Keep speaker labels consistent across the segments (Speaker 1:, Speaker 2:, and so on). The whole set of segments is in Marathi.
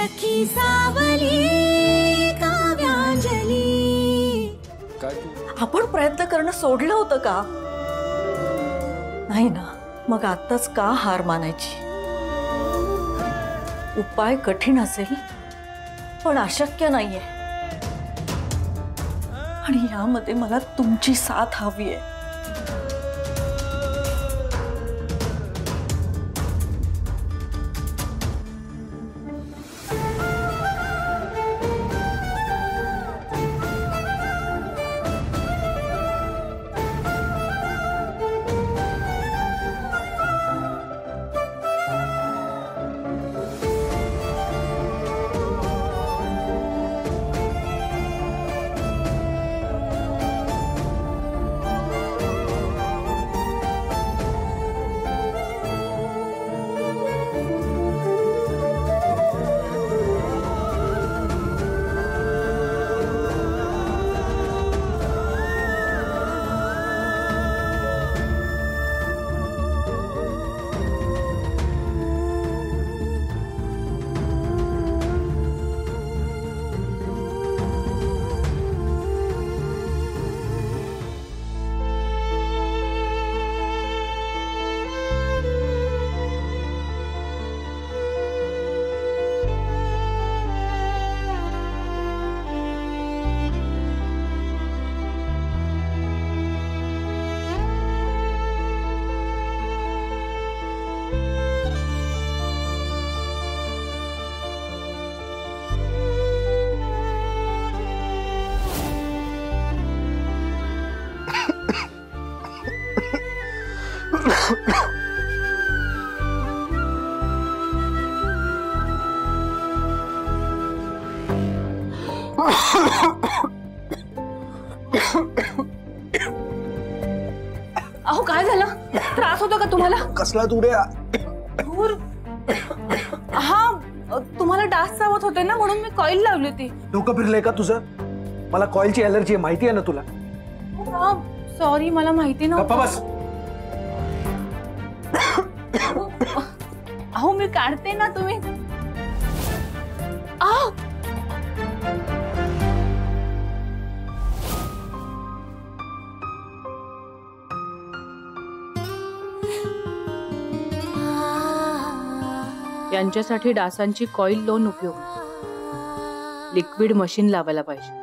Speaker 1: सखी सावली काव्यांजली।
Speaker 2: आपण प्रयत्न करणं सोडलं होतं का? नाही ना, मग आताच का हार मानायची? उपाय कठीण असेल पण अशक्य नाहीये, आणि यामध्ये मला तुमची साथ हवी आहे।
Speaker 3: अहो काय झालं? त्रास होतो का तुम्हाला?
Speaker 4: कसला तुऱ्या?
Speaker 3: हा, तुम्हाला डास चावत होते ना, म्हणून मी कॉईल लावली होती।
Speaker 4: डोकं फिरलंय का तुझं? मला कॉईलची ॲलर्जी आहे, माहिती आहे ना तुला?
Speaker 3: सॉरी, मला माहिती नव्हतं।
Speaker 4: गप्पा बस।
Speaker 3: अहो मी काढते ना, तुम्ही यांच्यासाठी डासांची कॉईल लावून उपयोग, लिक्विड मशीन लावायला पाहिजे।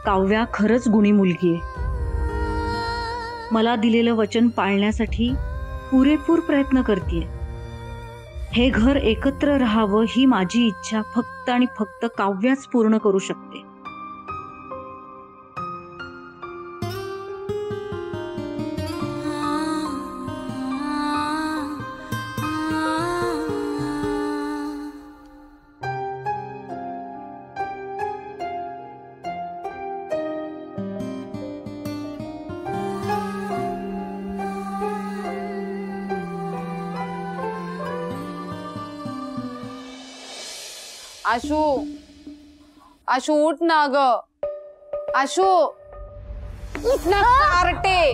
Speaker 5: काव्या खरंच गुणी मुलगी आहे। मला दिलेलं वचन पाळण्यासाठी पुरेपूर प्रयत्न करतेय। हे घर एकत्र राहावं ही माझी इच्छा फक्त आणि फक्त काव्याच पूर्ण करू शकते।
Speaker 6: आशू, आशू उठ ना ग। आशू उठ ना कारटे।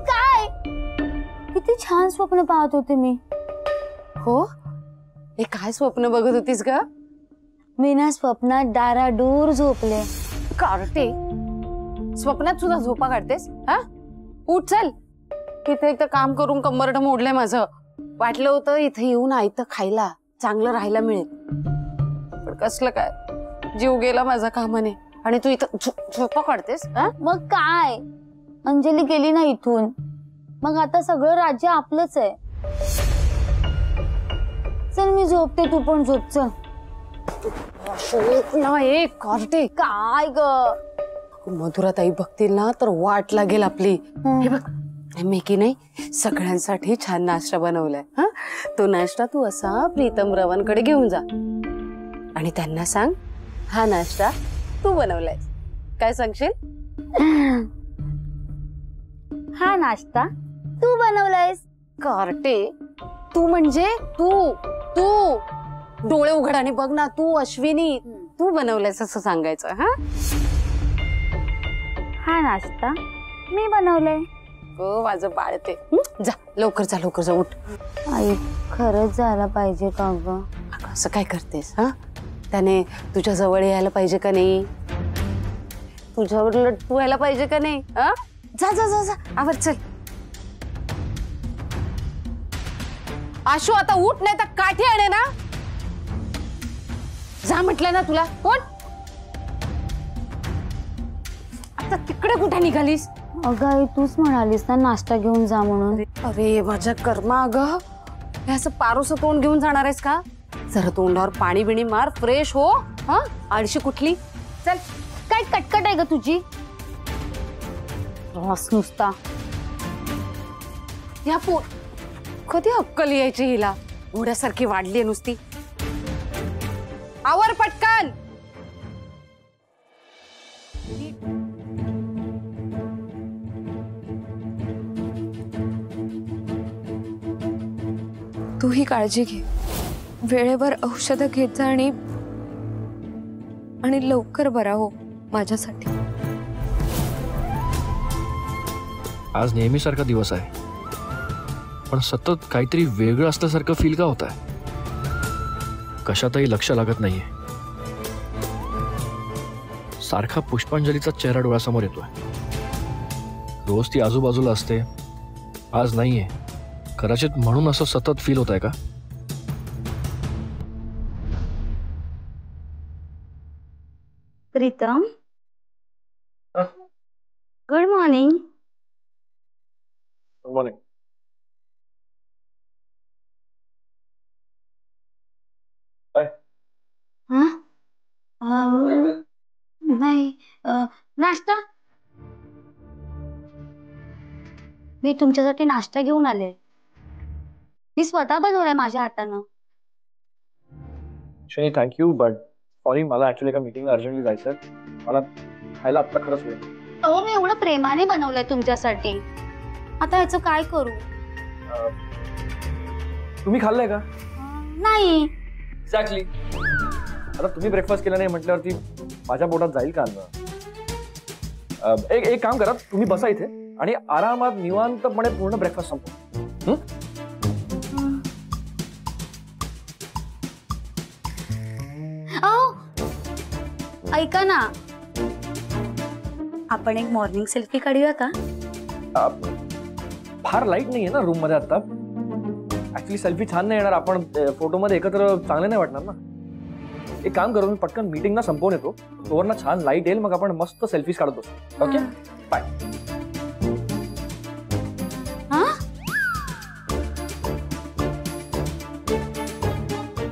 Speaker 7: काय? किती छान स्वप्न पाहत होते मी।
Speaker 6: हो, हे काय स्वप्न बघत होतीस ग?
Speaker 7: मी ना स्वप्नात डाराडूर झोपले।
Speaker 6: कारटे, स्वप्नात सुद्धा झोपा काढतेस? हा, उठ चल। इथे एक तर काम करून कंबरट मोडलंय माझं। वाटलं होतं इथे येऊन आयतं खायला, चांगलं राहायला मिळेल, पण कसलं काय, जीव गेला माझा कामाने आणि तू इथं झोपा काढतेस?
Speaker 7: मग काय, अंजली गेली ना इथून, मग आता सगळं राज्य आपलंच आहे। चल मी झोपते, तू पण झोप चल।
Speaker 6: नाही कार्टे,
Speaker 7: काय ग?
Speaker 6: मधुराताई बघतील ना तर वाट लागेल आपली. हे बघ मी की नाही सगळ्यांसाठी छान नाश्ता बनवलाय. हा, तो नाश्ता तू असा प्रीतम रावांकडे घेऊन जा आणि त्यांना सांग हा नाश्ता तू बनवलाय. काय सांगशील?
Speaker 7: हा नाश्ता तू बनवलायस?
Speaker 6: कार्टे, तू म्हणजे तू तू डोळे उघड आणि बघ ना, तू अश्विनी तू बनवलायस असं सांगायचं. हा,
Speaker 7: हा नाश्ता मी बनवलाय.
Speaker 6: माझं बाळते. जा लवकर जा, लवकर जा, उठ.
Speaker 7: आई खरंच झाला पाहिजे का ग?
Speaker 6: अगं, असं काय करतेस? हा, त्याने तुझ्या जवळ यायला पाहिजे का नाही? तुझ्यावर लट्टू व्हायला पाहिजे का नाही? हा, जा जा जा जा, आवर चल. आशू आता उठ, नाही तर काठी आणे ना. जा म्हटलं ना तुला, उठ. आता तिकडे कुठे निघालीस?
Speaker 7: अगं आई तूच म्हणालीस ना नाश्ता घेऊन जा म्हणून.
Speaker 6: अरे माझ्या कर्मा, अगं हे असं पारोसं तोंड घेऊन जाणार आहेस का? जरा तोंडावर पाणी बिणी मार, फ्रेश हो. हा, आळशी कुठली. चल.
Speaker 7: काय कटकट आहे ग तुझी? रस नुसता.
Speaker 6: या पोर कधी अक्कल यायची हिला? घोड्यासारखी वाढली नुसती. आवर पटकन.
Speaker 1: तू ही काळजी घे, वेळेवर औषधं घेत जा आणि लवकर बरा हो माझ्यासाठी.
Speaker 8: आज नेहमीसारखा दिवस आहे, पण सतत काहीतरी वेगळं असल्यासारखं फील का होत आहे? कशातही लक्ष लागत नाहीये. सारखा पुष्पांजलीचा चेहरा डोळ्यासमोर येतोय. रोज ती आजूबाजूला असते, आज नाहीये. कदाचित म्हणून असं सतत फील होत आहे का?
Speaker 7: Pritam, good morning. नाही नाश्ता. मी तुमच्यासाठी नाश्ता घेऊन आले. मी स्वतः बनवलाय माझ्या हातानं.
Speaker 4: थँक्यू, बट सॉरी, मला ऍक्च्युली एका मीटिंगला अर्जंटली जायचं. मला खायला आता खरंच वेळ.
Speaker 7: अहो मी एवढं प्रेमाने बनवलंय तुमच्यासाठी. आता याचं काय करू?
Speaker 4: तुम्ही खाल्लंय का?
Speaker 7: नाही.
Speaker 4: एक्झॅक्टली. आता तुम्ही ब्रेकफास्ट केला नाही म्हटल्यावरती माझ्या पोटात जाईल का अन्न? एक काम करा, तुम्ही बसा इथे आणि आरामात निवांतपणे पूर्ण ब्रेकफास्ट संपवा.
Speaker 7: ऐका ना, आपण एक मॉर्निंग सेल्फी काढूया का?
Speaker 4: फार लाईट नाहीये ना रूम मध्ये आता. ऍक्च्युली सेल्फी छान नाही येणार. आपण फोटो मध्ये एकत्र चांगले नाही वाटणार ना. एक काम करू, मी पटकन मीटिंग ना संपवून येतो. तोवर ना छान लाईट येईल, मग आपण मस्त सेल्फीज काढत बसू. Okay, bye.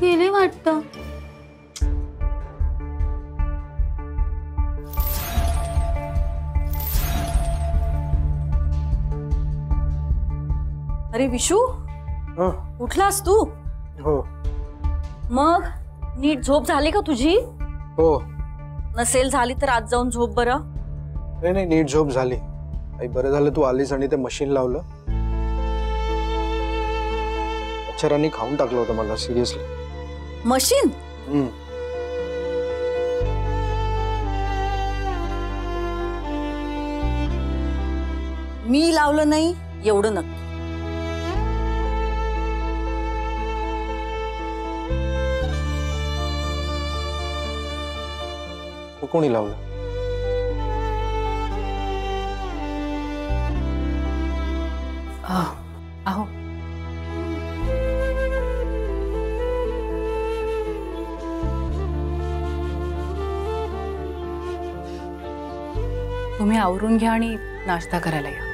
Speaker 7: गेले वाटतं.
Speaker 2: अरे विशू, उठलास तू?
Speaker 4: हो.
Speaker 2: मग नीट झोप झाली का तुझी?
Speaker 9: हो.
Speaker 2: नसेल झाली तर आज जाऊन झोप बरं.
Speaker 9: नाही, नीट झोप झाली. आई बरं झालं तू आलीस आणि ते मशीन लावलं. मच्छरांनी खाऊन टाकलं होतं मला, सिरियसली.
Speaker 2: मशीन? मी लावलं नाही एवढं नक्की.
Speaker 9: कोणी लावलं?
Speaker 3: अहो तुम्ही आवरून घ्या आणि नाश्ता करायला या.